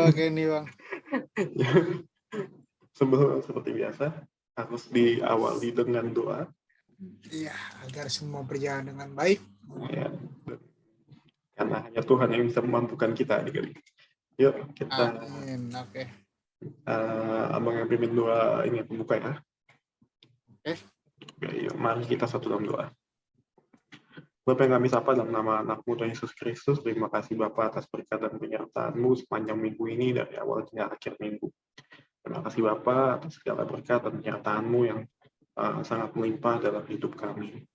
Oke nih Bang. Sebelum seperti biasa, harus diawali dengan doa. Iya, agar semua berjalan dengan baik. Ya, karena hanya Tuhan yang bisa memampukan kita. Yuk, kita Amin. Oke. abang yang pimpin doa ini pembuka ya. Oke. Oke, yuk, mari kita satu dalam doa. Bapa yang kami sapa dalam nama anakmu Tuhan Yesus Kristus, terima kasih Bapa atas berkat dan penyertaan-Mu sepanjang minggu ini dari awal hingga akhir minggu. Terima kasih Bapa atas segala berkat dan penyertaan-Mu yang sangat melimpah dalam hidup kami.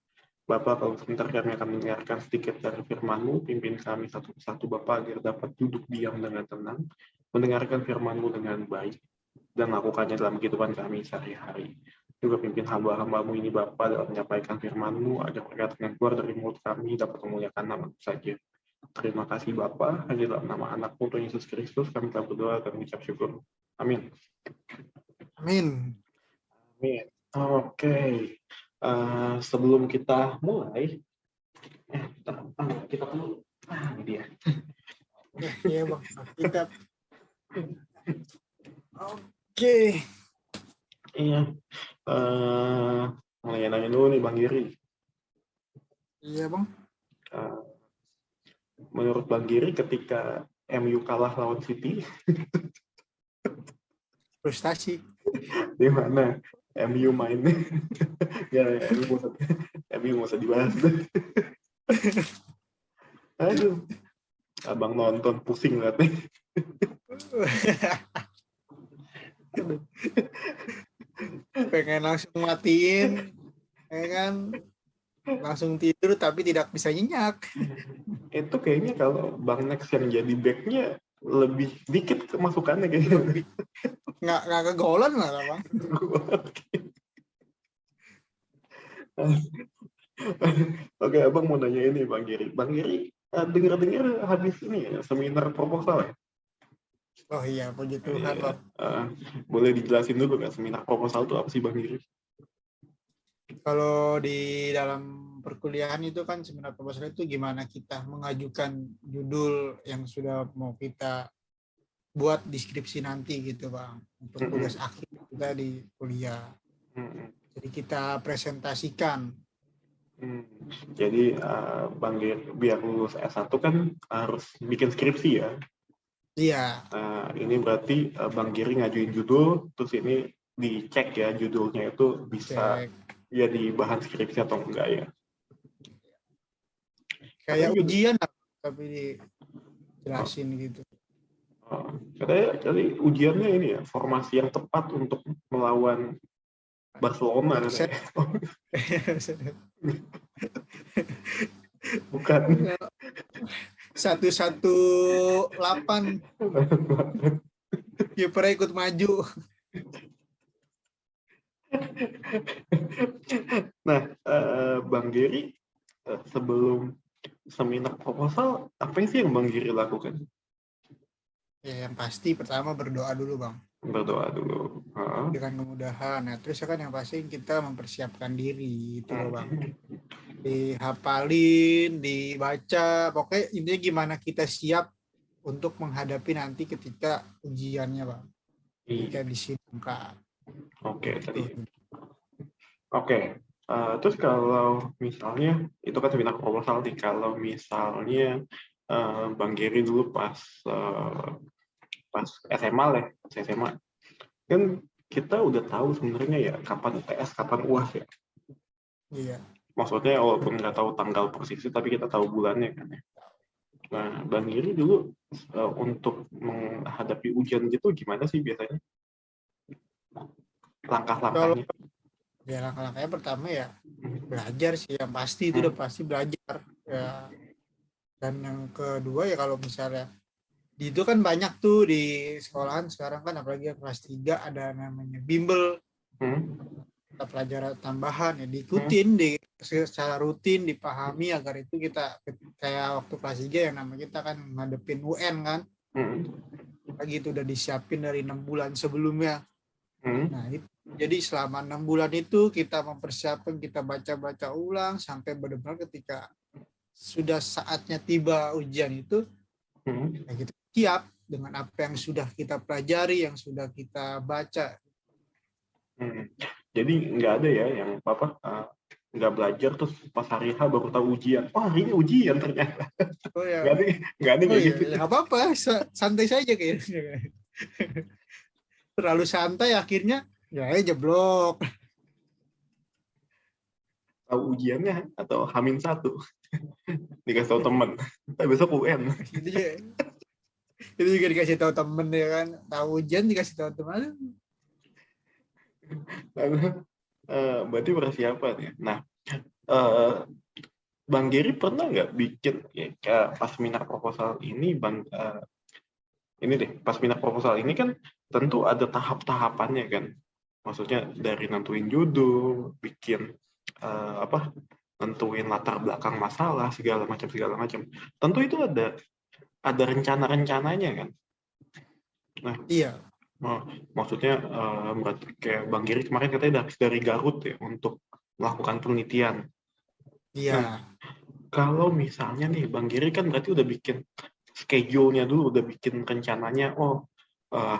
Bapa, kalau sebentar kami akan mendengarkan sedikit dari firman-Mu, pimpin kami satu persatu Bapa agar dapat duduk diam dengan tenang, mendengarkan firman-Mu dengan baik, dan lakukannya dalam kehidupan kami sehari-hari. Juga pimpin hamba-hamba-Mu ini Bapa dalam menyampaikan firman-Mu agar berkat yang keluar dari mulut kami dapat memuliakan nama-Mu saja. Terima kasih Bapa, hanya dalam nama anak-Mu Tuhan Yesus Kristus kami telah berdoa dan mengucap syukur. Amin. Amin. Amin. Oke. Sebelum kita mulai, kita perlu ini dia. Iya Bang. Kita. Oke. Iya. Nanya dulu nih Bang Giri. Iya Bang. Menurut Bang Giri ketika MU kalah lawan City, Frustasi. di mana MU mainnya? Ya, MU nggak usah dibahas. Aduh, abang nonton pusing liatnya. Pengen langsung matiin, ya kan? Langsung tidur tapi tidak bisa nyenyak. Itu kayaknya kalau Bang Nex yang jadi backnya lebih dikit kemasukannya kayaknya. Nggak kegolan lah Bang. Oke, abang mau nanya ini Bang Giri. Bang Giri, dengar-dengar habis ini ya, seminar proposal ya? Oh iya, puji Tuhan Iya. Bang. Boleh dijelasin dulu nggak seminar proposal itu apa sih Bang Giri? Kalau di dalam perkuliahan itu kan seminar proposal itu gimana kita mengajukan judul yang sudah mau kita buat deskripsi nanti gitu Bang, untuk tugas akhir kita di kuliah. Jadi kita presentasikan. Jadi Bang Giri biar lulus S1 kan harus bikin skripsi ya? Iya. Ini berarti Bang Giri ngajuin judul, terus ini dicek ya judulnya itu bisa jadi bahan skripsi atau enggak ya? Kayak ujian tapi dijelasin gitu. Katanya jadi ujiannya ini ya, formasi yang tepat untuk melawan Barcelona. Bukan. 118 kiper ikut maju. Nah, Bang Giri sebelum seminar proposal apa sih yang Bang Giri lakukan? Ya, yang pasti pertama berdoa dulu Bang. Berdoa dulu. Dengan kemudahan. Nah, terus kan yang pasti kita mempersiapkan diri itu loh Bang. Dihafalin, dibaca, pokoknya intinya gimana kita siap untuk menghadapi nanti ketika ujiannya Bang. Ketika disidangkan. Oke, tadi. Oke. Terus kalau misalnya itu kan seminar proposal nih, kalau misalnya Bang Giri dulu pas SMA lah, SMA kan kita udah tahu sebenarnya ya kapan UTS, kapan UAS ya. Iya. Maksudnya walaupun nggak tahu tanggal persisnya, tapi kita tahu bulannya kan ya. Nah, Bang Giri dulu untuk menghadapi ujian gitu gimana sih biasanya? Langkah-langkahnya? Ya langkah-langkahnya pertama ya belajar sih, yang pasti itu udah pasti belajar ya. Dan yang kedua ya kalau misalnya itu kan banyak tuh di sekolahan sekarang kan, apalagi kelas 3 ada namanya bimbel, mata pelajaran tambahan ya, diikutin secara rutin, dipahami agar itu kita kayak waktu kelas 3 yang namanya kita kan ngadepin UN kan, lagi itu udah disiapin dari 6 bulan sebelumnya. Nah itu jadi selama 6 bulan itu kita mempersiapkan, kita baca-baca ulang sampai benar-benar ketika sudah saatnya tiba ujian itu, ya kita siap dengan apa yang sudah kita pelajari, yang sudah kita baca. Jadi nggak ada ya yang nggak belajar terus pas hari H baru tahu ujian. Oh, hari ini ujian ternyata. Oh ya, Nggak ada oh kayak ya, gitu. nggak apa-apa, santai saja kayaknya. Terlalu santai akhirnya ya jeblok. Tahu ujiannya atau H-1 dikasih tahu teman. Kita besok UN. Itu juga, itu juga dikasih tahu temen ya kan, tahu ujian dikasih tahu teman. Lalu, berarti persiapan ya. Nah, eh, Bang Giri pernah nggak bikin ya, kayak pas seminar proposal ini, ini deh, pas seminar proposal ini kan tentu ada tahap-tahapannya kan. Maksudnya dari nentuin judul, bikin nentuin latar belakang masalah, segala macam. Tentu itu ada rencana-rencananya kan. Nah, Iya. maksudnya berarti kayak Bang Giri kemarin katanya habis dari Garut ya untuk melakukan penelitian. Nah, Iya. kalau misalnya nih Bang Giri kan berarti udah bikin schedule-nya dulu, udah bikin rencananya,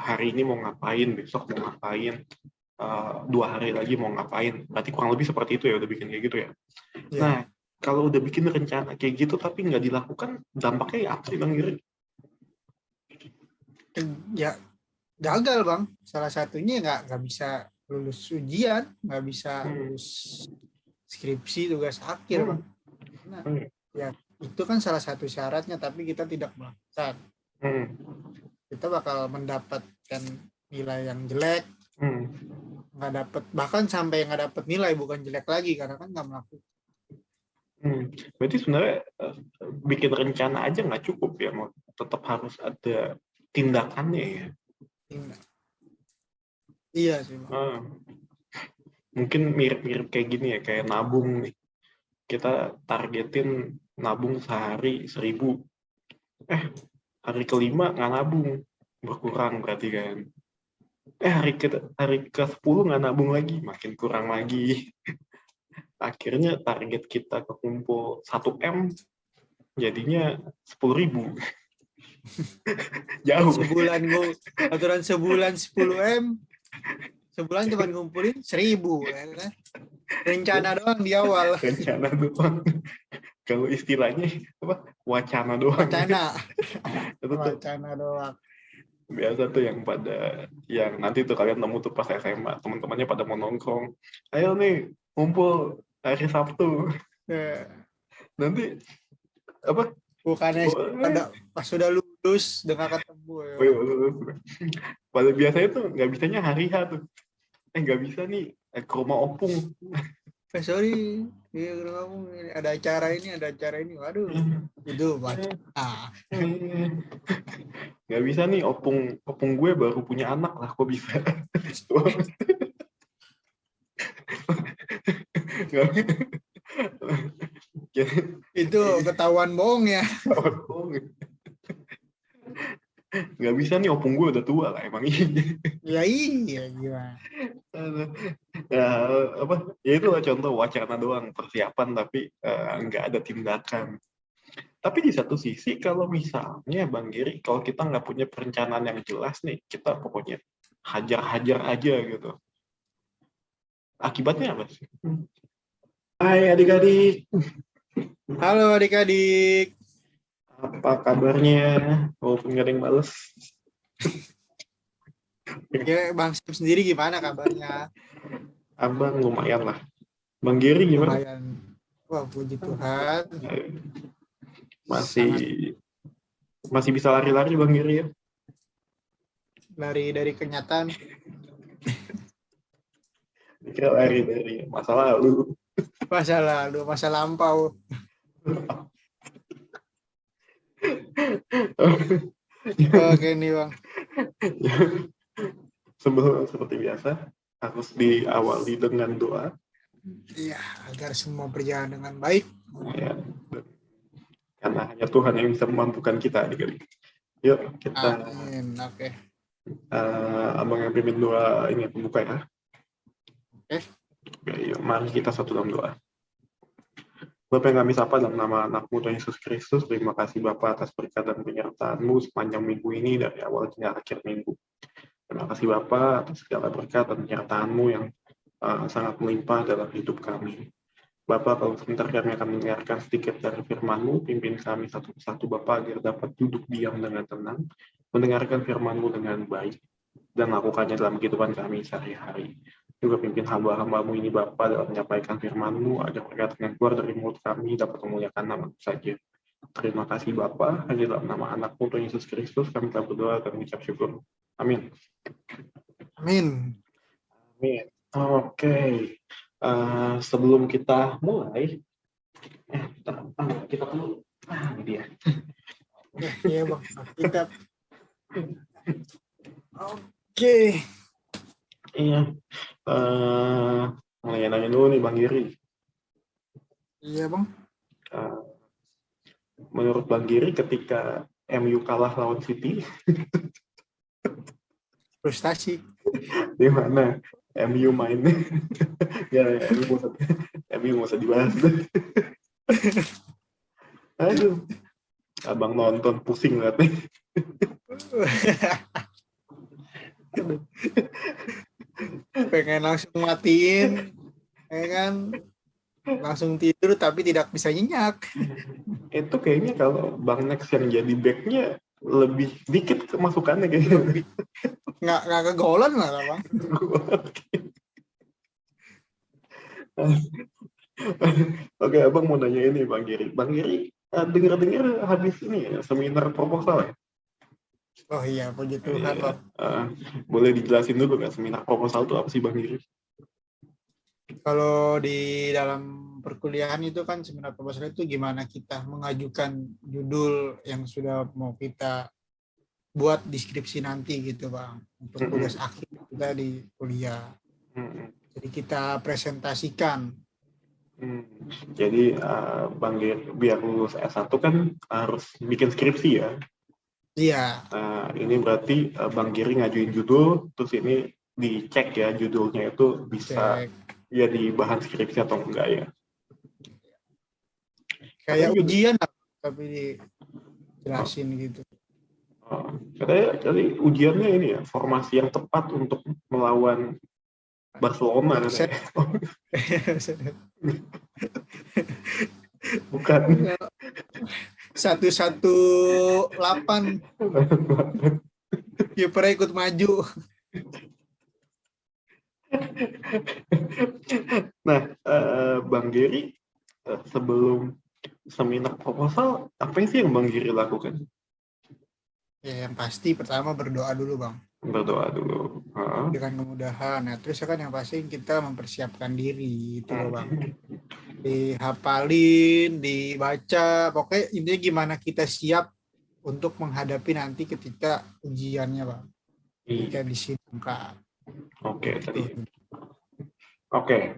hari ini mau ngapain, besok mau ngapain, 2 hari lagi mau ngapain. Berarti kurang lebih seperti itu ya, udah bikin kayak gitu ya. Iya. Nah, kalau udah bikin rencana kayak gitu tapi nggak dilakukan, dampaknya ya apa sih Bang Giri? Ya gagal Bang. Salah satunya nggak bisa lulus ujian, nggak bisa lulus skripsi, tugas akhir Bang. Nah, ya itu kan salah satu syaratnya, tapi kita tidak melakukan. Kita bakal mendapatkan nilai yang jelek, nggak dapat, bahkan sampai nggak dapat nilai, bukan jelek lagi karena kan nggak melakukan. Berarti sebenarnya bikin rencana aja nggak cukup ya, mau tetap harus ada tindakannya ya. Iya sih Bang. Mungkin mirip-mirip kayak gini ya, kayak nabung nih. Kita targetin nabung sehari 1.000. Hari kelima nggak nabung, berkurang berarti kan. Hari ke-10 nggak nabung lagi, makin kurang lagi. Akhirnya target kita kekumpul 1 M, jadinya 10.000. Jauh. Aturan sebulan 10 M, sebulan cuma ngumpulin 1.000 ya kan? Rencana doang di awal. Rencana doang. Kalau istilahnya apa? Wacana doang. Wacana doang. Biasa tuh yang nanti tuh kalian nemu tuh pas SMA, teman-temannya pada mau nongkrong. Ayo nih, ngumpul hari Sabtu. Nanti apa? Bukannya pas sudah lulus dengan ketemu ya. Pada biasanya tuh nggak bisanya hari H tuh. Nggak bisa nih ke rumah opung. Sorry, iya kamu ada acara ini, waduh, itu baca. Nggak bisa nih, opung gue baru punya anak lah, kok bisa? Itu ketahuan bohong ya. Nggak bisa nih, opung gue udah tua lah emang ini. Ya iya gimana. Ya itu lah contoh wacana doang, persiapan tapi nggak ada tindakan. Tapi di satu sisi kalau misalnya Bang Giri, kalau kita nggak punya perencanaan yang jelas nih, kita pokoknya hajar-hajar aja gitu. Akibatnya apa sih? Hai adik-adik. Halo adik-adik. Apa kabarnya? Walaupun nggak ada yang bales. Ya, Bang Sim sendiri gimana kabarnya? Abang lumayan lah. Bang Giri gimana? Lumayan. Wah, puji Tuhan. Masih bisa lari-lari Bang Giri ya? Lari dari kenyataan. Kira lari dari masa lalu. Masa lampau. Oke nih Bang. Sebelum seperti biasa, harus diawali dengan doa. Iya, agar semua berjalan dengan baik. Ya, karena hanya Tuhan yang bisa memampukan kita. Adik-adik. Yuk, kita amin. Oke. Abang yang pimpin doa ini pembuka ya. Oke. Yuk, mari kita satu dalam doa. Bapa yang kami sapa dalam nama anakmu Tuhan Yesus Kristus, terima kasih Bapa atas berkat dan penyertaan-Mu sepanjang minggu ini dari awal hingga akhir minggu. Terima kasih Bapa atas segala berkat dan penyertaan-Mu yang sangat melimpah dalam hidup kami. Bapak, kalau sebentar kami akan mendengarkan sedikit dari firman-Mu, pimpin kami satu persatu Bapak agar dapat duduk diam dengan tenang, mendengarkan firman-Mu dengan baik, dan lakukannya dalam kehidupan kami sehari-hari. Juga pimpin hamba-hamba-Mu ini Bapak dalam menyampaikan firman-Mu, agar perkataan yang keluar dari mulut kami dapat memuliakan nama-Mu saja. Terima kasih Bapak, hanya dalam nama anak-Mu Tuhan Yesus Kristus, kami telah berdoa dan mengucap syukur. Amin. Amin. Amin. Oke. Sebelum kita mulai, kita perlu ini dia. Iya bang, kita. Oke. Iya. Mulai nanya dulu nih Bang Giri. Iya bang. Menurut Bang Giri ketika MU kalah lawan City, Frustasi. di mana MU mainnya? Ya, MU nggak usah dibahas. Aduh, abang nonton pusing liatnya. Pengen langsung matiin, ya kan? Langsung tidur tapi tidak bisa nyenyak. Itu kayaknya kalau Bang Nex yang jadi backnya lebih dikit kemasukannya kayaknya. Nggak kegolan lah bang. Oke, abang mau nanya ini Bang Giri. Bang Giri, dengar-dengar habis ini ya, seminar proposal ya? Oh iya, puji Tuhan Iya. bang. Boleh dijelasin dulu nggak seminar proposal itu apa sih Bang Giri? Kalau di dalam perkuliahan itu kan seminar proposal itu gimana kita mengajukan judul yang sudah mau kita buat deskripsi nanti gitu bang, untuk tugas akhir kita di kuliah. Jadi kita presentasikan. Jadi Bang Giri biar lulus S1 kan harus bikin skripsi ya? Iya. Ini berarti Bang Giri ngajuin judul, terus ini dicek ya judulnya itu bisa jadi bahan skripsi atau enggak ya? Kayak ujian tapi dijelasin gitu. Katanya jadi ujiannya ini ya, formasi yang tepat untuk melawan Barcelona. Bukan. 118 kiper ikut maju. Nah, Bang Giri sebelum seminar proposal, apa sih yang Bang Giri lakukan? Ya, yang pasti pertama berdoa dulu bang. Berdoa dulu. Dengan kemudahan. Nah, terus kan yang pasti kita mempersiapkan diri itu loh bang. Dihafalin, dibaca, pokoknya intinya gimana kita siap untuk menghadapi nanti ketika ujiannya bang. Ketika disidangkan. Oke, tadi. Oke.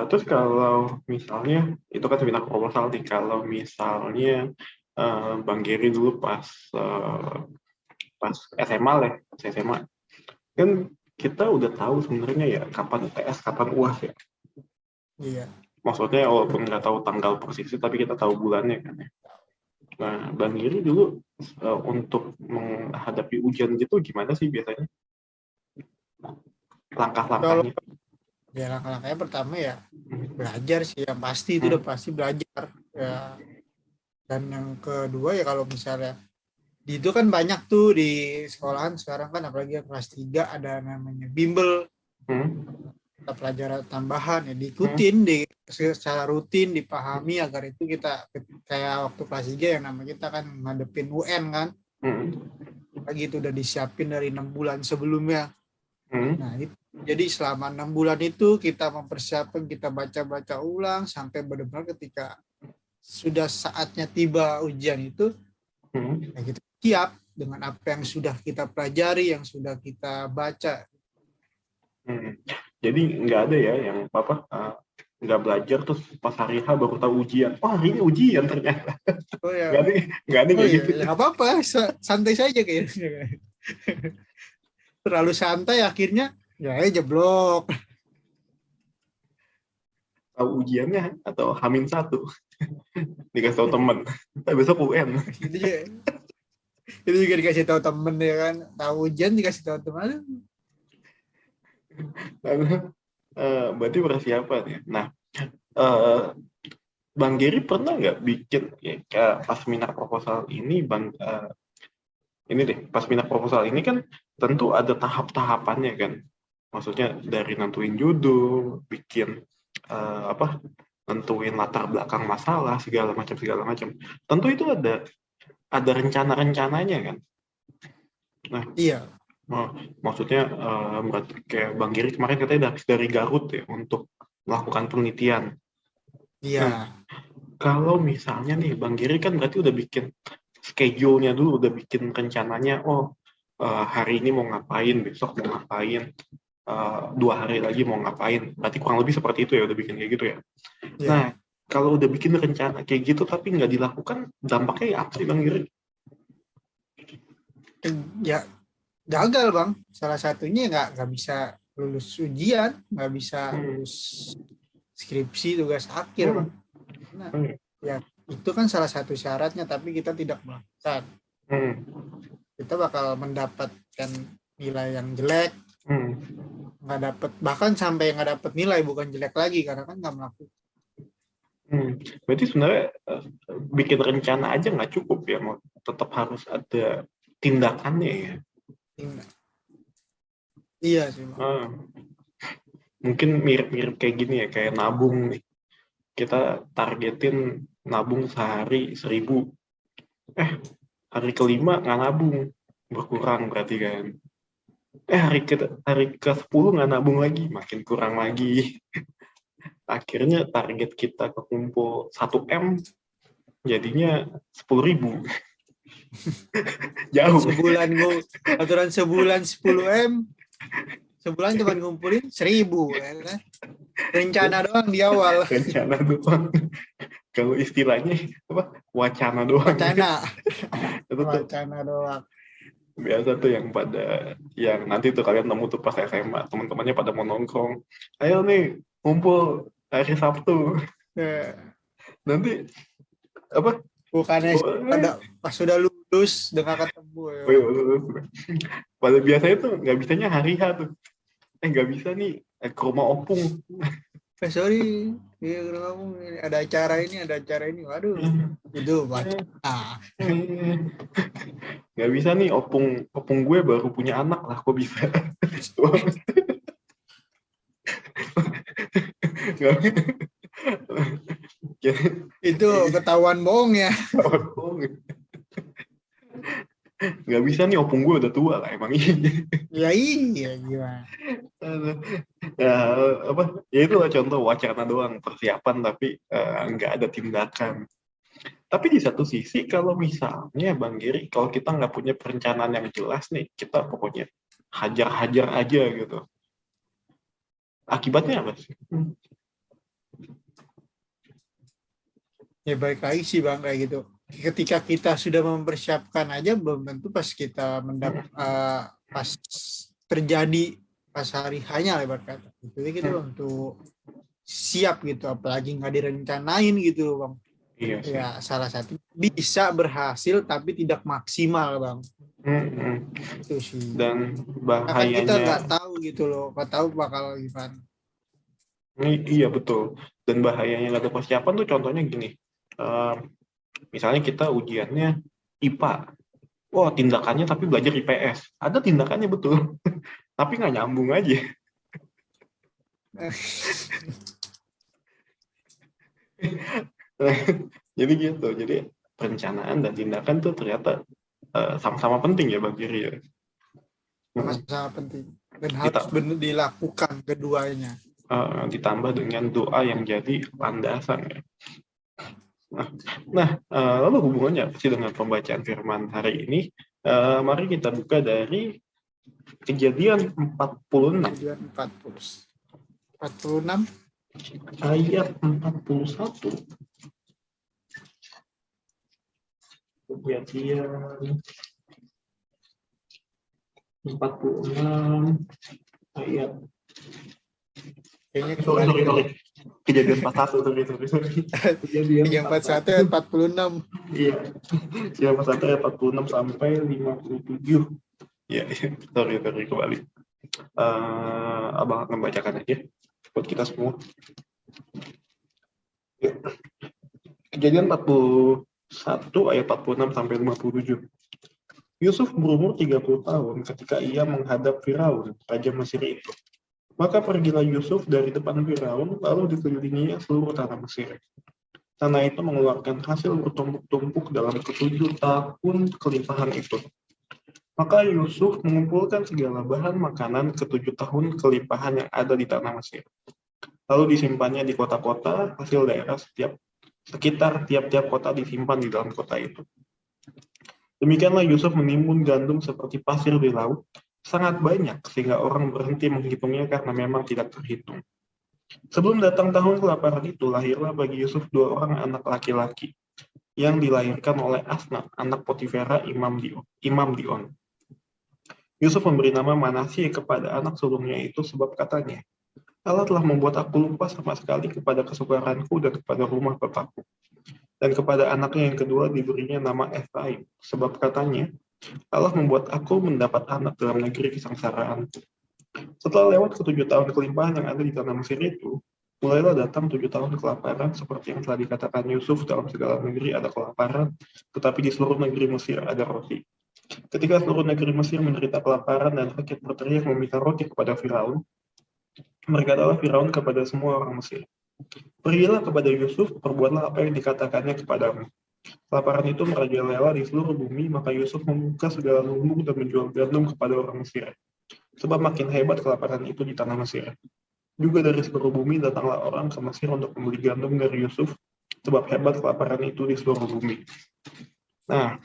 Terus kalau misalnya itu kan seminar proposal nih, kalau misalnya Bang Giri dulu pas SMA lah, SMA kan kita udah tahu sebenarnya ya kapan UTS, kapan UAS ya. Iya. Maksudnya walaupun nggak tahu tanggal persisnya, tapi kita tahu bulannya kan ya. Nah, Bang Giri dulu untuk menghadapi ujian gitu gimana sih biasanya? Langkah-langkahnya? Ya langkah-langkahnya pertama ya belajar sih, yang pasti itu udah pasti belajar ya. Dan yang kedua ya kalau misalnya itu kan banyak tuh di sekolahan sekarang kan, apalagi kelas 3 ada namanya bimbel, kita pelajaran tambahan ya, diikutin secara rutin, dipahami agar itu kita kayak waktu kelas 3 yang namanya kita kan ngadepin UN kan, lagi itu udah disiapin dari 6 bulan sebelumnya. Nah itu jadi selama 6 bulan itu kita mempersiapkan, kita baca-baca ulang sampai benar-benar ketika sudah saatnya tiba ujian itu ya kita siap dengan apa yang sudah kita pelajari, yang sudah kita baca. Jadi nggak ada ya yang nggak belajar terus pas hari H baru tahu ujian. Oh hari ini ujian ternyata. Oh ya. Nggak ada kayak gitu. Ya apa-apa, santai saja kayaknya. Terlalu santai akhirnya ya jeblok. tahu ujiannya atau H-1 dikasih tahu teman. Kita besok UN. Itu juga, itu juga dikasih tahu temen ya kan. Tahu ujian dikasih tahu teman. Lalu, berarti persiapan ya. Nah, eh, Bang Giri pernah nggak bikin ya, pas seminar proposal ini, ini deh, pas seminar proposal ini kan tentu ada tahap-tahapannya kan. Maksudnya dari nentuin judul, bikin apa, nentuin latar belakang masalah, segala macam. Tentu itu ada rencana-rencananya kan. Nah, Iya. maksudnya berarti kayak Bang Giri kemarin katanya habis dari Garut ya untuk melakukan penelitian. Iya. Nah, kalau misalnya nih Bang Giri kan berarti udah bikin schedule-nya dulu, udah bikin rencananya, hari ini mau ngapain, besok mau ngapain, 2 hari lagi mau ngapain. Berarti kurang lebih seperti itu ya, udah bikin kayak gitu ya. Iya. Nah, kalau udah bikin rencana kayak gitu tapi nggak dilakukan, dampaknya ya apa sih Bang Giri? Ya gagal Bang. Salah satunya nggak bisa lulus ujian, nggak bisa lulus skripsi, tugas akhir Bang. Nah, ya itu kan salah satu syaratnya, tapi kita tidak melakukan. Kita bakal mendapatkan nilai yang jelek, nggak dapat, bahkan sampai nggak dapat nilai, bukan jelek lagi karena kan nggak melakukan. Berarti sebenarnya bikin rencana aja nggak cukup ya, mau tetap harus ada tindakannya ya. Iya sih Bang. Mungkin mirip-mirip kayak gini ya, kayak nabung nih. Kita targetin nabung sehari 1.000. Hari kelima nggak nabung, berkurang berarti kan. Hari ke-10 nggak nabung lagi, makin kurang lagi. Akhirnya target kita kekumpul 1 M, jadinya 10.000. Jauh. Aturan sebulan 10 M, sebulan cuma ngumpulin 1.000 ya kan? Rencana doang di awal. Rencana doang. Kalau istilahnya apa? Wacana doang. Wacana doang. Biasa tuh yang nanti tuh kalian nemu tuh pas SMA, teman-temannya pada mau nongkrong. Ayo nih, ngumpul hari Sabtu. Nanti apa? Bukannya pas sudah lulus dengan ketemu ya. Pada biasanya tuh nggak bisanya hari H tuh. Nggak bisa nih ke rumah opung. Sorry, iya ke rumah opung, ada acara ini. Waduh, itu baca. Nggak bisa nih, opung gue baru punya anak lah, kok bisa. Itu ketahuan bohong ya. Nggak bisa nih, opung gue udah tua lah emang ini. Ya iya gimana. Ya, ya itu lah contoh wacana doang, persiapan tapi nggak ada tindakan. Tapi di satu sisi kalau misalnya Bang Giri, kalau kita nggak punya perencanaan yang jelas nih, kita pokoknya hajar-hajar aja gitu. Akibatnya apa sih? Ya baik lagi sih Bang kayak gitu. Ketika kita sudah mempersiapkan aja, belum tentu pas kita pas terjadi pas hari hanya lebar kata. Jadi kita untuk siap gitu, apalagi nggak direncanain gitu Bang. Iya sih. Ya salah satu bisa berhasil tapi tidak maksimal Bang. Itu sih. Dan bahayanya kita nggak tahu gitu loh, nggak tahu bakal gimana. Iya betul. Dan bahayanya nggak ada persiapan tuh contohnya gini. Misalnya kita ujiannya IPA. Wah, tindakannya tapi belajar IPS. Ada tindakannya betul, tapi nggak nyambung aja. Jadi gitu. Jadi perencanaan dan tindakan tuh ternyata sama-sama penting ya Bang Giri ya. Sama-sama penting. Dan harus benar dilakukan keduanya. Ditambah dengan doa yang jadi landasan ya. Nah, lalu hubungannya apa sih dengan pembacaan firman hari ini? Mari kita buka dari Kejadian 46. Kejadian 46. Ayat 41. Kejadian 46 ayat. Kayaknya sorry. Kejadian 41, sorry. Kejadian 341 41. ayat 46. Iya. Kejadian 41 ayat 46 sampai 57. Iya, sorry kembali. Abang akan membacakan aja buat kita semua. Kejadian 41 ayat 46 sampai 57. Yusuf berumur 30 tahun ketika ia menghadap Firaun, raja Mesir itu. Maka pergilah Yusuf dari depan Firaun, lalu dikelilinginya seluruh tanah Mesir. Tanah itu mengeluarkan hasil bertumpuk-tumpuk dalam ke-7 tahun kelimpahan itu. Maka Yusuf mengumpulkan segala bahan makanan ke-7 tahun kelimpahan yang ada di tanah Mesir. Lalu disimpannya di kota-kota, hasil daerah sekitar tiap-tiap kota disimpan di dalam kota itu. Demikianlah Yusuf menimbun gandum seperti pasir di laut, sangat banyak sehingga orang berhenti menghitungnya karena memang tidak terhitung. Sebelum datang tahun kelaparan itu, lahirlah bagi Yusuf 2 orang anak laki-laki yang dilahirkan oleh Asnat, anak Potifera, imam di On. Yusuf memberi nama Manasye kepada anak sulungnya itu sebab katanya, Allah telah membuat aku lupa sama sekali kepada kesukaranku dan kepada rumah bapakku. Dan kepada anaknya yang kedua diberinya nama Efraim, sebab katanya, Allah membuat aku mendapat anak dalam negeri kesengsaraanku. Setelah lewat ke-7 tahun kelimpahan yang ada di tanah Mesir itu, mulailah datang 7 tahun kelaparan seperti yang telah dikatakan Yusuf, dalam segala negeri ada kelaparan, tetapi di seluruh negeri Mesir ada roti. Ketika seluruh negeri Mesir menderita kelaparan dan rakyat berteriak meminta roti kepada Firaun, berkatalah Firaun kepada semua orang Mesir, pergilah kepada Yusuf, perbuatlah apa yang dikatakannya kepadamu. Kelaparan itu merajalela di seluruh bumi, maka Yusuf membuka segala lumbung dan menjual gandum kepada orang Mesir. Sebab makin hebat kelaparan itu di tanah Mesir. Juga dari seluruh bumi datanglah orang ke Mesir untuk membeli gandum dari Yusuf, sebab hebat kelaparan itu di seluruh bumi. Nah,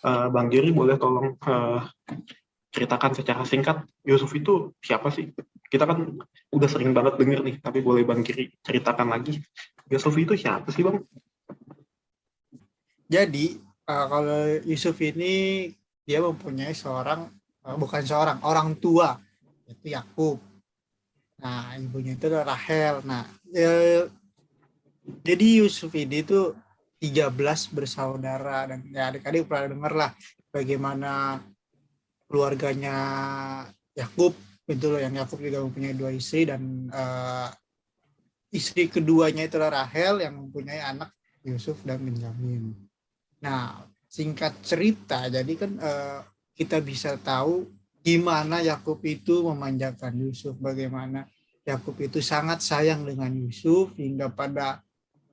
Bang Giri boleh tolong ceritakan secara singkat, Yusuf itu siapa sih? Kita kan udah sering banget denger nih, tapi boleh Bang Giri ceritakan lagi. Yusuf itu siapa sih, Bang? Jadi kalau Yusuf ini dia mempunyai orang tua, yaitu Yakub. Nah, ibunya itu adalah Rahel. Nah, jadi Yusuf ini tuh 13 bersaudara, dan ya adik-adik pernah dengar lah bagaimana keluarganya Yakub itu loh, yang Yakub juga mempunyai 2 istri, dan istri keduanya itu adalah Rahel yang mempunyai anak Yusuf dan Benyamin. Nah, singkat cerita, jadi kan kita bisa tahu gimana Yakub itu memanjakan Yusuf, bagaimana Yakub itu sangat sayang dengan Yusuf, hingga pada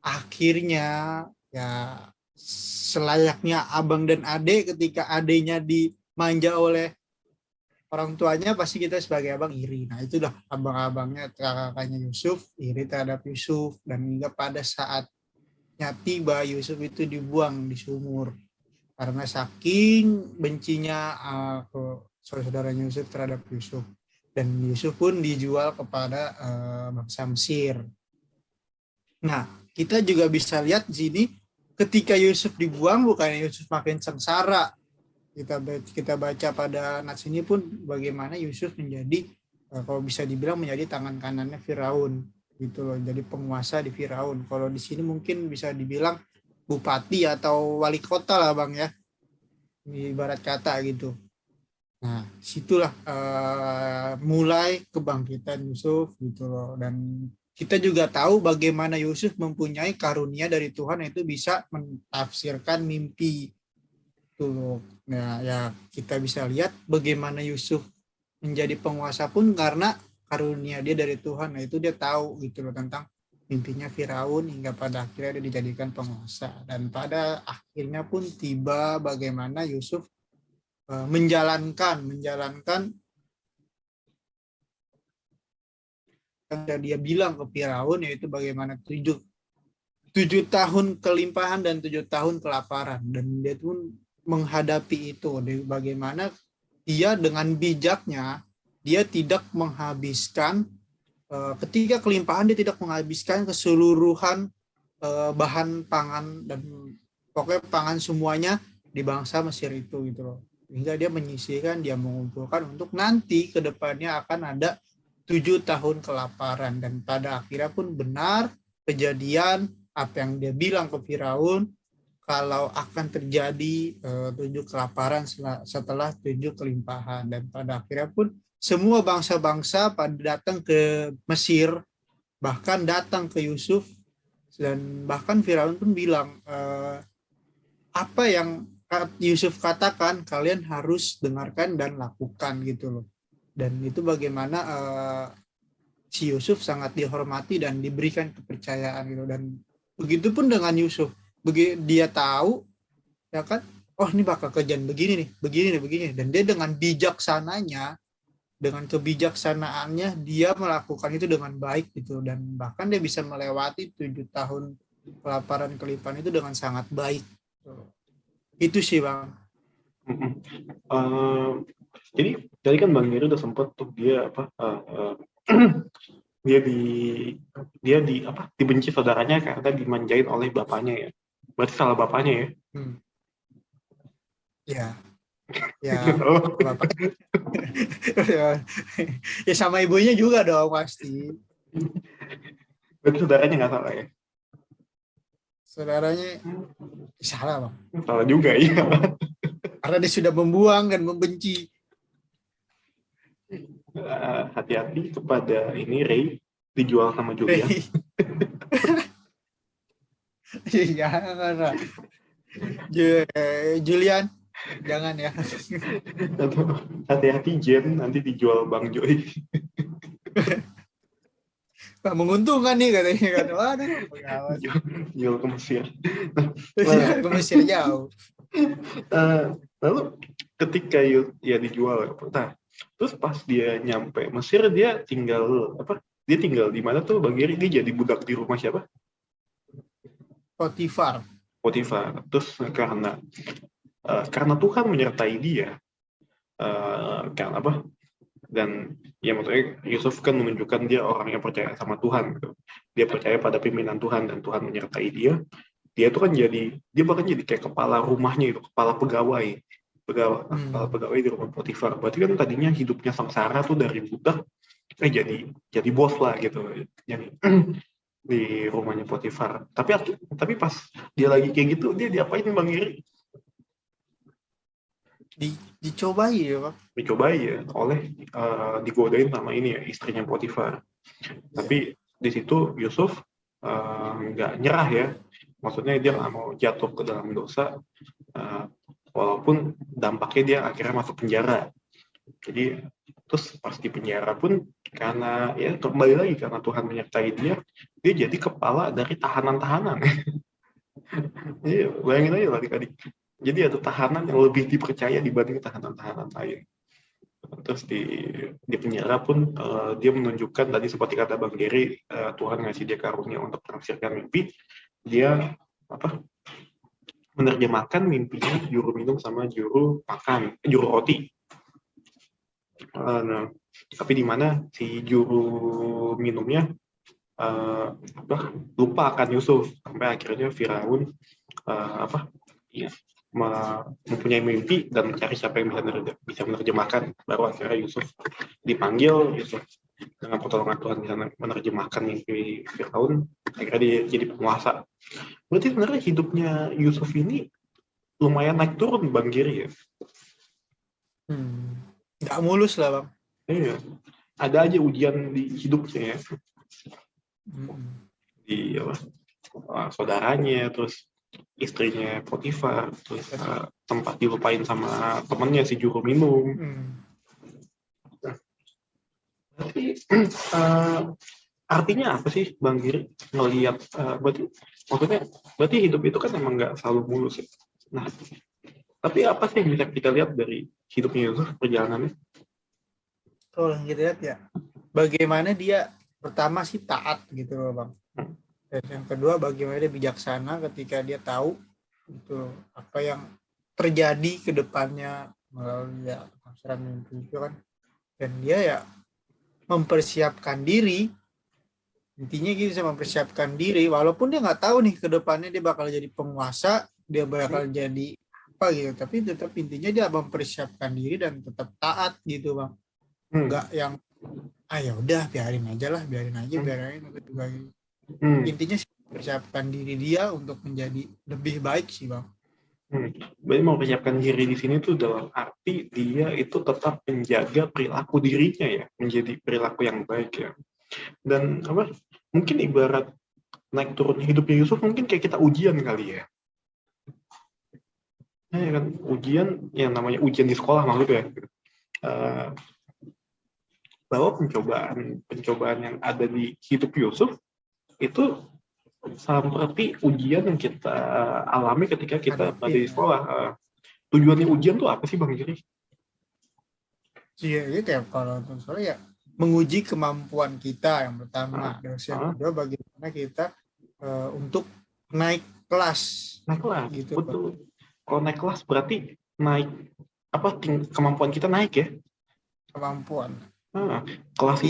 akhirnya ya selayaknya abang dan adik, ketika adiknya dimanja oleh orang tuanya, pasti kita sebagai abang iri. Nah, itulah abang-abangnya, kakaknya Yusuf iri terhadap Yusuf, dan hingga pada saatnya tiba Yusuf itu dibuang di sumur karena saking bencinya saudara Yusuf terhadap Yusuf, dan Yusuf pun dijual kepada bangsa Mesir. Nah, kita juga bisa lihat di sini ketika Yusuf dibuang, bukannya Yusuf makin sengsara. Kita baca pada nats ini pun bagaimana Yusuf menjadi kalau bisa dibilang menjadi tangan kanannya Firaun gitu loh, jadi penguasa di Firaun. Kalau di sini mungkin bisa dibilang bupati atau wali kota lah Bang ya, ibarat kata gitu. Nah, situlah mulai kebangkitan Yusuf gitu loh. Dan kita juga tahu bagaimana Yusuf mempunyai karunia dari Tuhan, yaitu bisa mentafsirkan mimpi. Tuh. Nah, ya kita bisa lihat bagaimana Yusuf menjadi penguasa pun karena karunia dia dari Tuhan. Nah, itu dia tahu gitu loh tentang mimpinya Firaun, hingga pada akhirnya dia dijadikan penguasa. Dan pada akhirnya pun tiba bagaimana Yusuf menjalankan yang dia bilang ke Firaun, yaitu bagaimana 7 tahun kelimpahan dan 7 tahun kelaparan. Dan dia pun menghadapi itu, bagaimana dia dengan bijaknya dia tidak menghabiskan ketika kelimpahan, dia tidak menghabiskan keseluruhan bahan pangan dan pokoknya pangan semuanya di bangsa Mesir itu gitu loh, hingga dia menyisihkan, dia mengumpulkan untuk nanti ke depannya akan ada 7 tahun kelaparan, dan pada akhirnya pun benar kejadian apa yang dia bilang ke Firaun kalau akan terjadi 7 kelaparan setelah 7 kelimpahan, dan pada akhirnya pun semua bangsa-bangsa pada datang ke Mesir, bahkan datang ke Yusuf, dan bahkan Firaun pun bilang apa yang Yusuf katakan kalian harus dengarkan dan lakukan gitu loh. Dan itu bagaimana si Yusuf sangat dihormati dan diberikan kepercayaan gitu. Dan begitupun dengan Yusuf, dia tahu ya kan, oh ini bakal kejadian begini, dan dia dengan bijaksananya, dengan kebijaksanaannya dia melakukan itu dengan baik gitu, dan bahkan dia bisa melewati 7 tahun kelaparan kelimpahan itu dengan sangat baik. Itu sih Bang. Jadi tadi kan Bang Giri udah sempet tuh dia dia dibenci saudaranya karena dimanjain oleh bapaknya ya. Berarti salah bapaknya ya? Ya bapak. Ya sama ibunya juga dong pasti. Berarti saudaranya nggak salah ya? Saudaranya salah Bang. Salah juga ya. Karena dia sudah membuang dan membenci. Hati-hati kepada ini Ray, dijual sama Julian. Jangan, Julian, jangan ya. Hati-hati Jen, nanti dijual Bang Joy. Pak, menguntungkan nih katanya kan. Waduh, jual ke Mesir. Ke Mesir jauh. Lalu ketika ya dijual, nah, terus pas dia nyampe Mesir dia tinggal Dia tinggal di mana tuh Bang Giri? Dia jadi budak di rumah siapa? Potifar. Terus karena Tuhan menyertai dia, karena apa? Dan ya maksudnya Yusuf kan menunjukkan dia orang yang percaya sama Tuhan gitu. Dia percaya pada pimpinan Tuhan dan Tuhan menyertai dia. Dia tuh kan dia bahkan jadi kayak kepala rumahnya itu, kepala pegawai di rumah Potifar. Berarti kan tadinya hidupnya sengsara tuh dari budak jadi bos lah gitu. Jadi di rumahnya Potifar. Tapi pas dia lagi kayak gitu, dia diapain Bang Giri? Dicobai ya Pak. Dicobai ya, digodain sama ini ya, istrinya Potifar. Tapi di situ Yusuf nggak nyerah ya. Maksudnya dia nggak mau jatuh ke dalam dosa, walaupun dampaknya dia akhirnya masuk penjara. Jadi terus pas di penjara pun karena ya kembali lagi karena Tuhan menyertai dia jadi kepala dari tahanan-tahanan. Iya, bayangin aja adik-adik. Jadi ada tahanan yang lebih dipercaya dibanding tahanan-tahanan lain. Terus di penjara pun dia menunjukkan tadi seperti kata Bang Giri, Tuhan ngasih dia karunia untuk menafsirkan mimpi. Dia menerjemahkan mimpinya juru minum sama juru roti. Nah, tapi di mana si juru minumnya lupa akan Yusuf sampai akhirnya Firaun mempunyai mimpi dan mencari siapa yang bisa menerjemahkan. Baru akhirnya Yusuf dipanggil, Yusuf dengan pertolongan Tuhan bisa menerjemahkan mimpi Firaun, akhirnya dia jadi penguasa. Berarti sebenarnya hidupnya Yusuf ini lumayan naik turun Bang Giri ya? Nggak mulus lah Bang. Iya, ada aja ujian di hidupnya ya. Di saudaranya, terus istrinya Potifar, terus tempat dilupain sama temennya si juru minum. Tapi artinya apa sih Bang Giri ngelihat berarti hidup itu kan emang nggak selalu mulus ya. Nah, tapi apa sih yang bisa kita lihat dari hidupnya Yusuf, perjalanannya? Kalau yang kita lihat ya, bagaimana dia pertama sih taat gitu loh Bang. Dan yang kedua bagaimana dia bijaksana ketika dia tahu itu apa yang terjadi ke depannya melalui penafsiran mimpi itu kan. Dan dia ya mempersiapkan diri, intinya gitu, bisa mempersiapkan diri walaupun dia nggak tahu nih ke depannya dia bakal jadi penguasa, dia bakal jadi apa gitu, tapi tetap intinya dia mempersiapkan diri dan tetap taat gitu Bang. Nggak yang ya udah biarin aja aku juga intinya sih persiapkan diri dia untuk menjadi lebih baik sih bang. Berarti mau persiapkan diri di sini tuh dalam arti dia itu tetap menjaga perilaku dirinya ya, menjadi perilaku yang baik ya. Dan apa? Mungkin ibarat naik turun hidupnya Yusuf mungkin kayak kita ujian kali ya. Ya kan ujian yang namanya ujian di sekolah maksudnya. Bahwa pencobaan yang ada di hidup Yusuf itu seperti ujian yang kita alami ketika kita ada di sekolah. Tujuannya ujian tuh apa sih Bang Giri? Iya, itu ya kalau untuk soalnya ya menguji kemampuan kita yang pertama, terus yang kedua bagaimana kita untuk naik kelas. Naik kelas, gitu. betul. Kalau naik kelas berarti naik kemampuan kita naik ya? Kemampuan. Kelas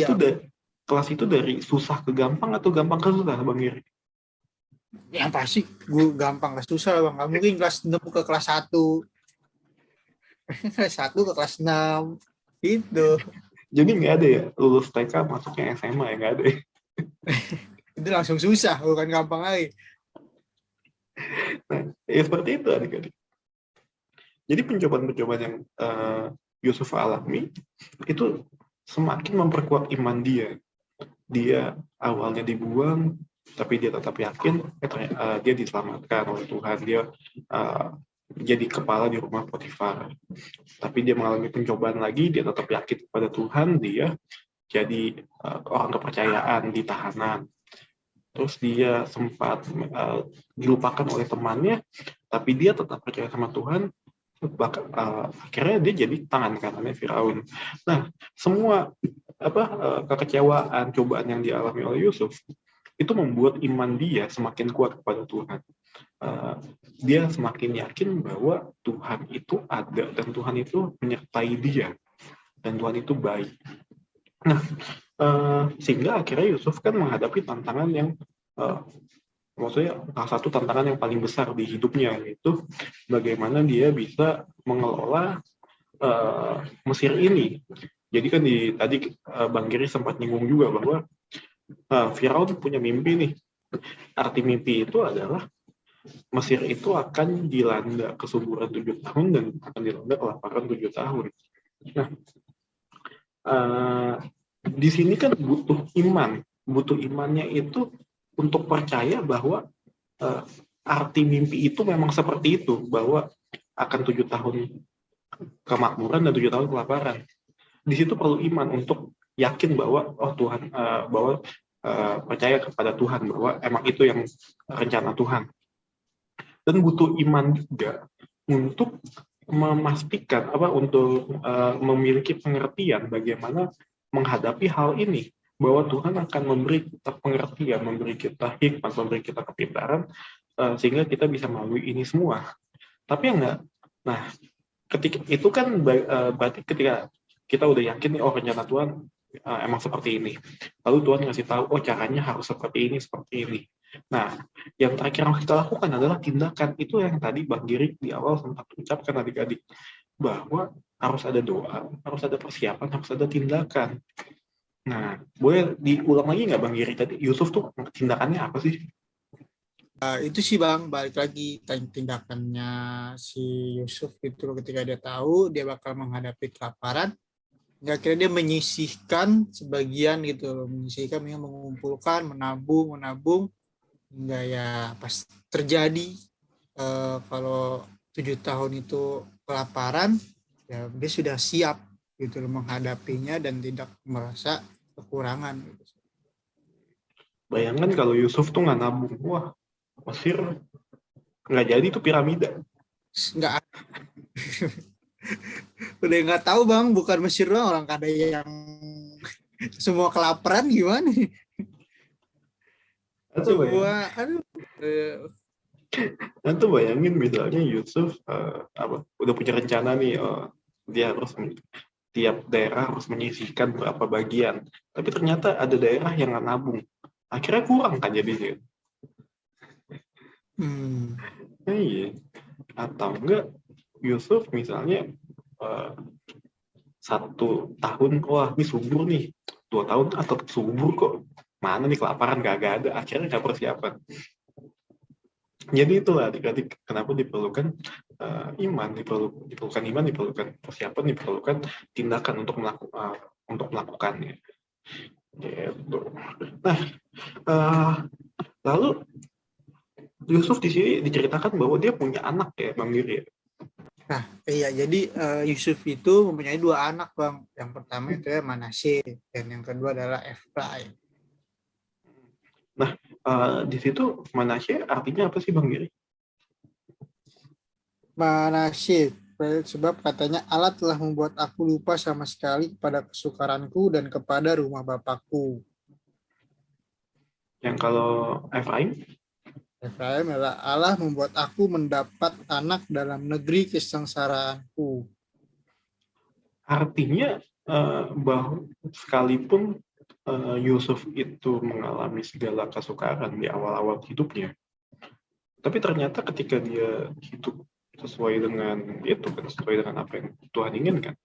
itu dari susah ke gampang atau gampang ke susah Bang Giri? Yang pasti gue gampang ke susah bang. Gak mungkin kelas 6 ke kelas 1. Kelas 1 ke kelas 6 gitu. Jadi nggak ada ya lulus TK masuknya SMA ya, nggak ada ya? Itu langsung susah, bukan gampang lagi. Nah, ya seperti itu adik-adik. Jadi pencobaan-pencobaan yang Yusuf alami itu semakin memperkuat iman dia. Dia awalnya dibuang, tapi dia tetap yakin dia diselamatkan oleh Tuhan. Dia jadi kepala di rumah Potifar. Tapi dia mengalami pencobaan lagi, dia tetap yakin kepada Tuhan, dia jadi orang kepercayaan di tahanan. Terus dia sempat dilupakan oleh temannya, tapi dia tetap percaya sama Tuhan. Akhirnya dia jadi tangan kanannya Firaun. Nah, semua kekecewaan, cobaan yang dialami oleh Yusuf itu membuat iman dia semakin kuat kepada Tuhan. Dia semakin yakin bahwa Tuhan itu ada dan Tuhan itu menyertai dia dan Tuhan itu baik. Nah, sehingga akhirnya Yusuf kan menghadapi tantangan yang maksudnya salah satu tantangan yang paling besar di hidupnya, yaitu bagaimana dia bisa mengelola Mesir ini. Jadi kan tadi Bang Giri sempat nyinggung juga bahwa Firaun punya mimpi nih. Arti mimpi itu adalah Mesir itu akan dilanda kesuburan 7 tahun dan akan dilanda kelaparan 7 tahun. Nah, di sini kan butuh iman. Butuh imannya itu untuk percaya bahwa arti mimpi itu memang seperti itu, bahwa akan 7 tahun kemakmuran dan 7 tahun kelaparan. Di situ perlu iman untuk yakin bahwa Tuhan, bahwa percaya kepada Tuhan bahwa emang itu yang rencana Tuhan. Dan butuh iman juga untuk memastikan untuk memiliki pengertian bagaimana menghadapi hal ini, bahwa Tuhan akan memberi kita pengertian, memberi kita hikmat, memberi kita kepintaran sehingga kita bisa melalui ini semua. Tapi enggak. Nah, ketika itu kan berarti ketika kita udah yakin nih, rencana Tuhan emang seperti ini. Lalu Tuhan ngasih tahu, caranya harus seperti ini, seperti ini. Nah, yang terakhir yang kita lakukan adalah tindakan. Itu yang tadi Bang Giri di awal sempat ucapkan adik-adik, bahwa harus ada doa, harus ada persiapan, harus ada tindakan. Nah, boleh diulang lagi nggak Bang Giri tadi, Yusuf tuh tindakannya apa sih? Itu sih Bang, balik lagi tindakannya si Yusuf itu ketika dia tahu dia bakal menghadapi kelaparan, nggak kira dia menyisihkan sebagian gitu loh, menyisihkan, mengumpulkan, menabung hingga ya pas terjadi kalau 7 tahun itu kelaparan, ya dia sudah siap gitu loh menghadapinya dan tidak merasa kekurangan gitu. Bayangkan kalau Yusuf tuh nggak nabung, wah Mesir nggak jadi tuh piramida. Nggak. Udah nggak tahu Bang, bukan Mesir doang, orang kada yang semua kelaparan gimana? Semua, aduh. Nanti bayangin misalnya Yusuf udah punya rencana nih, dia harus tiap daerah harus menyisihkan berapa bagian, tapi ternyata ada daerah yang nggak nabung, akhirnya kurang kan jadinya. Iya. Atau enggak Yusuf misalnya 1 tahun, wah ini subur nih, 2 tahun atau subur kok, mana nih kelaparan, gak ada, akhirnya nggak persiapan. Jadi itulah adik-adik kenapa diperlukan iman, diperlukan iman, diperlukan persiapan, diperlukan tindakan untuk melakukannya. Gitu. Nah, lalu Yusuf di sini diceritakan bahwa dia punya anak ya, Bang Giri. Nah, iya, jadi Yusuf itu mempunyai 2 anak, Bang. Yang pertama itu ya Manasye, dan yang kedua adalah Efraim. Nah, di situ Manasye artinya apa sih, Bang Giri? Manasye, sebab katanya Allah telah membuat aku lupa sama sekali kepada kesukaranku dan kepada rumah bapakku. Yang kalau Efraim? Efraim adalah Allah membuat aku mendapat anak dalam negeri kesengsaraanku. Artinya bahwa sekalipun Yusuf itu mengalami segala kesukaran di awal-awal hidupnya, tapi ternyata ketika dia hidup sesuai dengan itu kan, sesuai dengan apa yang Tuhan inginkan,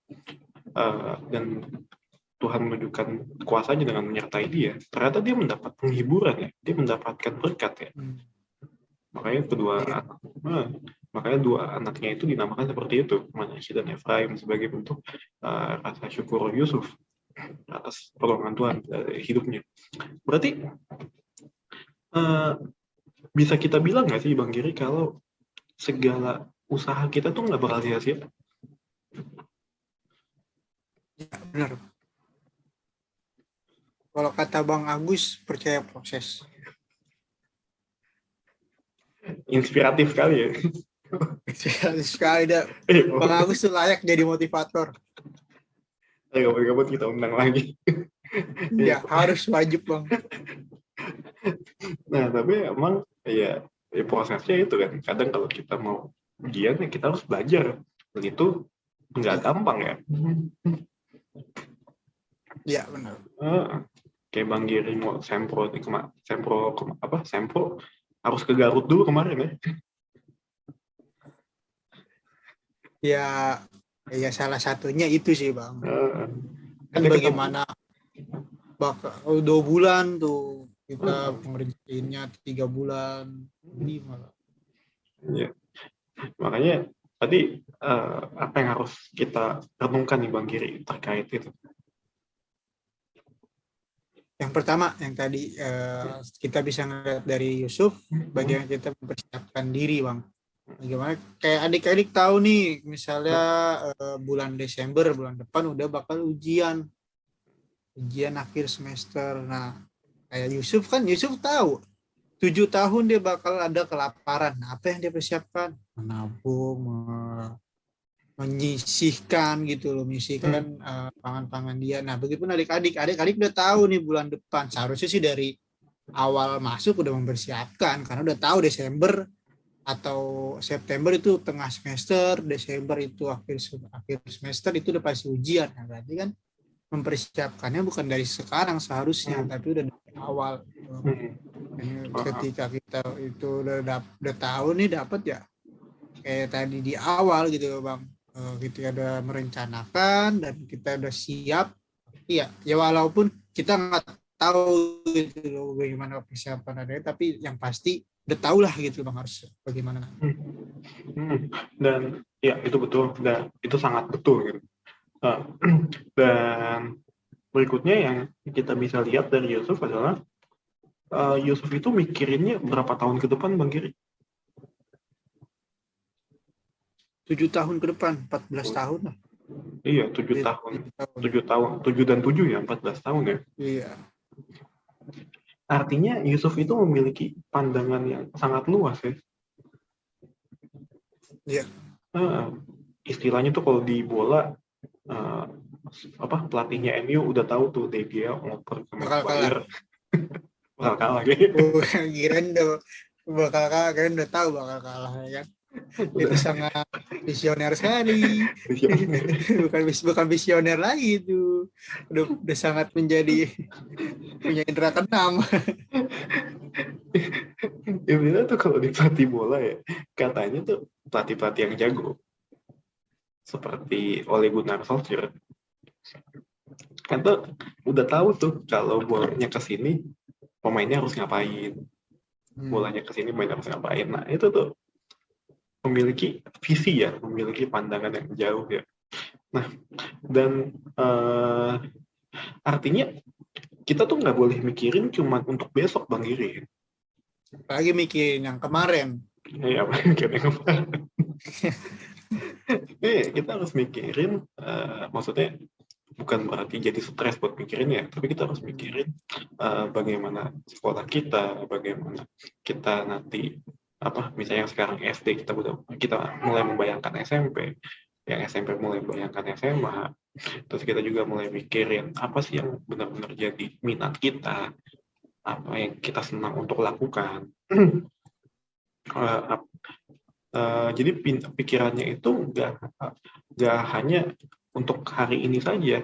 dan Tuhan menunjukkan kuasanya dengan menyertai dia, ternyata dia mendapat penghiburan ya, dia mendapatkan berkat ya. Makanya makanya 2 anaknya itu dinamakan seperti itu, Manasye dan Efraim, sebagai bentuk rasa syukur Yusuf atas pertolongan Tuhan hidupnya. Berarti bisa kita bilang nggak sih, Bang Giri, kalau segala usaha kita tuh nggak bakal sia-sia? Ya, benar. Kalau kata Bang Agus, percaya proses. Inspiratif sekali ya. Sekali dah. Bang Agus tuh layak jadi motivator. Kapan-kapan kita undang lagi. Ya, harus wajib, Bang. Nah, tapi emang ya prosesnya itu kan. Kadang kalau kita mau ujian ya kita harus belajar. Begitu nggak gampang ya. Iya, benar. Kayak Bang Giri mau sempro harus ke Garut dulu kemarin ya. Ya salah satunya itu sih, Bang. Kan Kita bagaimana bakal 2 bulan tuh kita pengerjaannya 3 bulan lebih malah. Ya. Makanya tadi apa yang harus kita renungkan nih, Bang Giri, terkait itu? Yang pertama, yang tadi kita bisa ngeliat dari Yusuf, bagaimana kita mempersiapkan diri, Bang. Bagaimana kayak adik-adik tahu nih, misalnya bulan Desember, bulan depan udah bakal ujian akhir semester. Nah, kayak Yusuf tahu 7 tahun dia bakal ada kelaparan. Nah, apa yang dia persiapkan? Menabung, menyisihkan gitu loh, menyisihkan pangan-pangan dia. Nah, begitupun adik-adik udah tahu nih bulan depan. Seharusnya sih dari awal masuk udah mempersiapkan, karena udah tahu Desember atau September itu tengah semester, Desember itu akhir semester, itu udah pasti ujian. Nah, berarti kan mempersiapkannya bukan dari sekarang seharusnya, tapi udah dari awal. Ketika kita itu udah tahu nih dapat ya, kayak tadi di awal gitu Bang, ketika udah merencanakan dan kita udah siap, ya walaupun kita nggak tahu gitu loh bagaimana persiapan adanya, tapi yang pasti udah tahu lah gitu Bang harus bagaimana. Dan ya itu betul, dan itu sangat betul gitu. Dan berikutnya yang kita bisa lihat dari Yusuf adalah Yusuf itu mikirinnya berapa tahun ke depan, Bang Giri? 7 tahun ke depan, 14 tahun lah. Iya, 7 tahun. 7 dan 7 ya, 14 tahun ya. Iya. Artinya Yusuf itu memiliki pandangan yang sangat luas ya. Iya. Istilahnya tuh kalau di bola pelatihnya MU udah tahu tuh dia ngoper ke Maguire. Bakal kalah gitu. Kirain udah tahu bakal kalah ya kan. Itu sangat visioner sekali. bukan visioner lagi itu. Udah sangat menjadi punya indera keenam. Ya bener tuh kalau di pelatih bola ya, katanya tuh pelatih yang jago seperti Ole Gunnar Solskjaer kan tuh udah tahu tuh kalau bolanya ke sini pemainnya harus ngapain, bolanya ke sini pemainnya harus ngapain. Nah itu tuh memiliki visi ya, memiliki pandangan yang jauh ya. Nah dan artinya kita tuh nggak boleh mikirin cuma untuk besok Bang Giri. Apalagi mikirin yang kemarin. Iya, kita harus mikirin, maksudnya bukan berarti jadi stres buat mikirin ya, tapi kita harus mikirin bagaimana sekolah kita, bagaimana kita nanti misalnya sekarang SD kita mulai membayangkan SMP, yang SMP mulai membayangkan SMA, terus kita juga mulai mikirin apa sih yang benar-benar jadi minat kita, apa yang kita senang untuk lakukan. Jadi pikirannya itu nggak hanya untuk hari ini saja.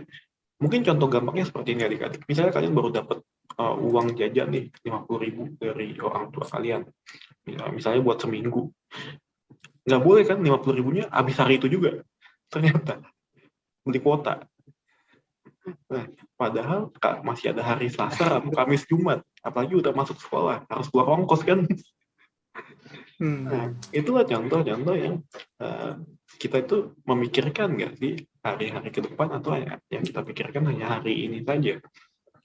Mungkin contoh gampangnya seperti ini adik-adik. Misalnya kalian baru dapat uang jajan nih 50.000 dari orang tua kalian. Misalnya buat seminggu. Nggak boleh kan 50.000-nya habis hari itu juga. Ternyata beli kuota. Nah, padahal masih ada hari Selasa, Rabu, Kamis, Jumat. Apalagi udah masuk sekolah, harus keluar ongkos kan. Nah, itulah contoh-contoh yang kita itu memikirkan nggak sih hari-hari ke depan, atau yang kita pikirkan hanya hari ini saja.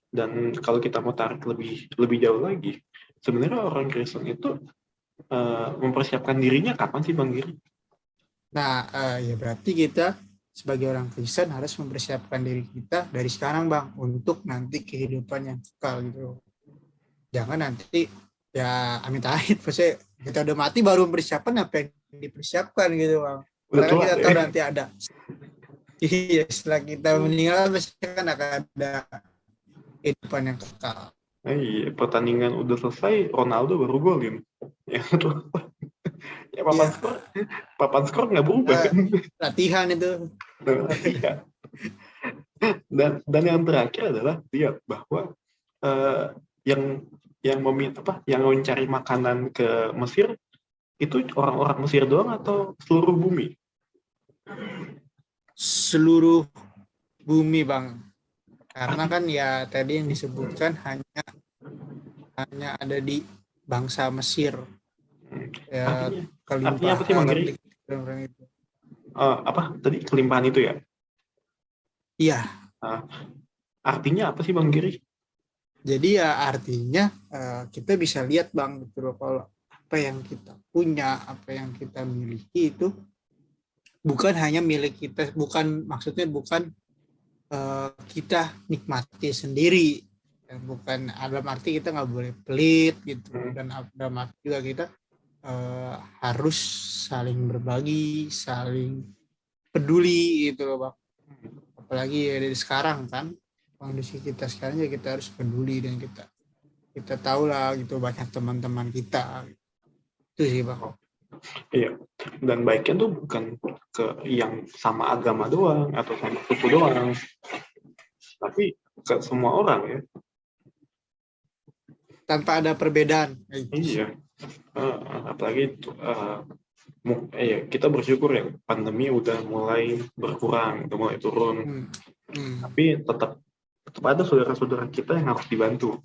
Dan kalau kita mau tarik lebih jauh lagi, sebenarnya orang Kristen itu mempersiapkan dirinya kapan sih Bang Giri? Nah, ya berarti kita sebagai orang Kristen harus mempersiapkan diri kita dari sekarang Bang, untuk nanti kehidupan yang kekal gitu. Jangan nanti ya amit-amit, maksudnya kita udah mati baru mempersiapkan apa yang dipersiapkan gitu Bang. Karena kita tahu nanti ada. Iya, setelah kita meninggal pasti kan akan ada kehidupan yang kekal. Iya, pertandingan udah selesai, Ronaldo baru golin. Ya, papan skor nggak berubah kan? Latihan itu. Latihan. Dan yang terakhir adalah lihat bahwa yang mencari makanan ke Mesir itu orang-orang Mesir doang atau seluruh bumi? Seluruh bumi Bang. Karena kan ya tadi yang disebutkan hanya ada di bangsa Mesir. Ya, artinya apa sih Bang Giri? Tadi kelimpahan itu ya? Iya. Artinya apa sih Bang Giri? Jadi ya artinya kita bisa lihat Bang, gitu loh, kalau apa yang kita punya, apa yang kita miliki itu bukan hanya milik kita, maksudnya bukan kita nikmati sendiri, bukan dalam arti kita nggak boleh pelit gitu, dan dalam arti juga kita harus saling berbagi, saling peduli gitu loh Bang. Apalagi dari sekarang kan kondisi kita sekarang, ya kita harus peduli, dan kita tahu lah gitu banyak teman-teman kita. Itu sih Bang. Iya, dan baiknya tuh bukan ke yang sama agama doang atau sama suku doang, tapi ke semua orang ya. Tanpa ada perbedaan. Iya, apalagi kita bersyukur ya pandemi udah mulai berkurang, udah mulai turun. Tapi tetap ada saudara-saudara kita yang harus dibantu.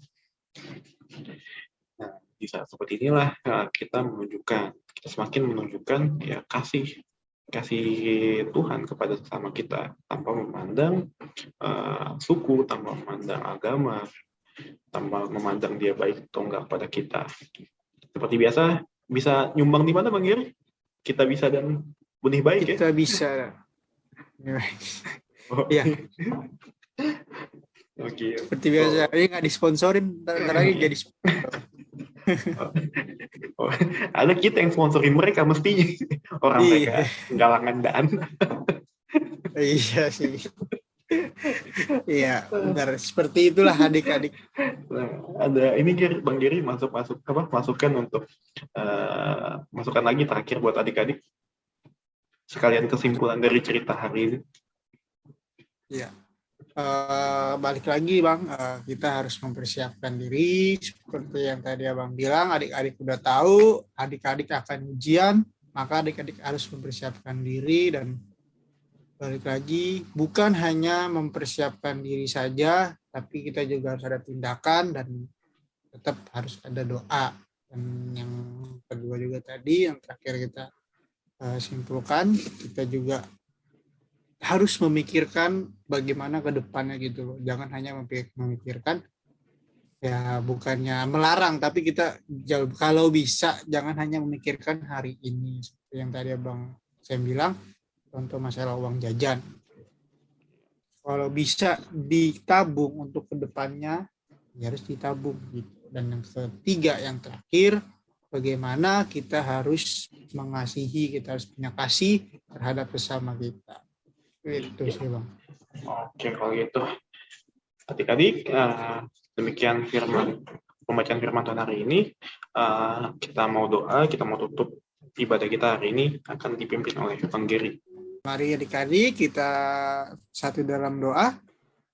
Nah, di saat seperti inilah kita semakin menunjukkan ya kasih Tuhan kepada sesama kita, tanpa memandang suku, tanpa memandang agama, tanpa memandang dia baik atau enggak pada kita. Seperti biasa, bisa nyumbang di mana Bang Giri? Kita bisa dan benih baik kita ya? Bisa. Iya. Oke. Seperti biasa, ini nggak disponsorin, ntar lagi jadi sponsor. Ada kita yang sponsorin mereka mestinya. Orang mereka galangan dana. Iya sih. Iya, benar. Seperti itulah adik-adik. Nah, ada ini Bang Giri masukan untuk masukan lagi terakhir buat adik-adik. Sekalian kesimpulan dari cerita hari ini. Iya. Balik lagi Bang, kita harus mempersiapkan diri seperti yang tadi Abang bilang. Adik-adik udah tahu adik-adik akan ujian, maka adik-adik harus mempersiapkan diri dan balik lagi, bukan hanya mempersiapkan diri saja, tapi kita juga harus ada tindakan dan tetap harus ada doa. Dan yang kedua juga tadi, yang terakhir kita simpulkan, kita juga harus memikirkan bagaimana ke depannya gitu loh. Jangan hanya memikirkan, ya bukannya melarang, tapi kita kalau bisa jangan hanya memikirkan hari ini. Seperti yang tadi Abang saya bilang, contoh masalah uang jajan. Kalau bisa ditabung untuk kedepannya, ya harus ditabung gitu. Dan yang ketiga, yang terakhir, bagaimana kita harus mengasihi, kita harus punya kasih terhadap sesama kita. Itu sih Bang. Oke, kalau gitu. Adik-adik, demikian pembacaan firman Tuhan hari ini. Kita mau doa, kita mau tutup ibadah kita hari ini akan dipimpin oleh Bang Geri. Mari adik-adik kita satu dalam doa.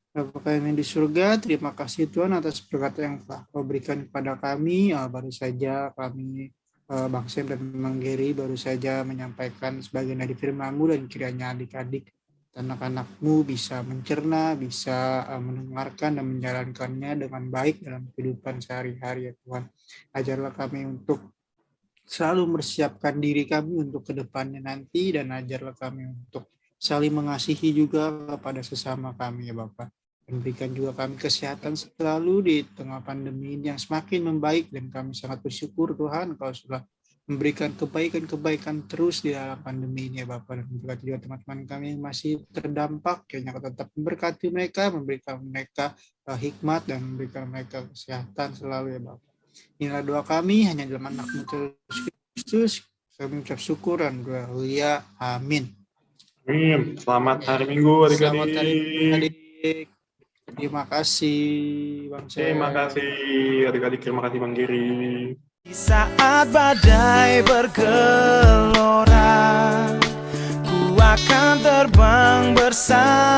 Bapa kami di surga, terima kasih Tuhan atas berkat yang telah Kau berikan kepada kami. Baru saja kami, Bang Sam dan Bang Geri, baru saja menyampaikan sebagian dari firman-Mu, dan kiranya adik-adik dan anak-anak-Mu bisa mencerna, bisa mendengarkan dan menjalankannya dengan baik dalam kehidupan sehari-hari ya Tuhan. Ajarlah kami untuk selalu mempersiapkan diri kami untuk kedepannya nanti, dan ajarlah kami untuk saling mengasihi juga kepada sesama kami ya Bapak. Dan berikan juga kami kesehatan selalu di tengah pandemi ini yang semakin membaik, dan kami sangat bersyukur Tuhan Kau sudah memberikan kebaikan-kebaikan terus di dalam pandemi ini ya Bapak. Dan berkati juga teman-teman kami yang masih terdampak, kiranya Kau tetap memberkati mereka, memberikan mereka hikmat, dan memberikan mereka kesehatan selalu ya Bapak. Inilah doa kami hanya dalam anak-Mu Kristus. Kami ucap syukur dan doa haleluya. Amin. Amin. Selamat hari Minggu adik-adik. Selamat hari adik. Terima kasih Bang Sam. Terima kasih adik-adik, terima kasih Bang Giri. Di saat badai bergelora, ku akan terbang bersama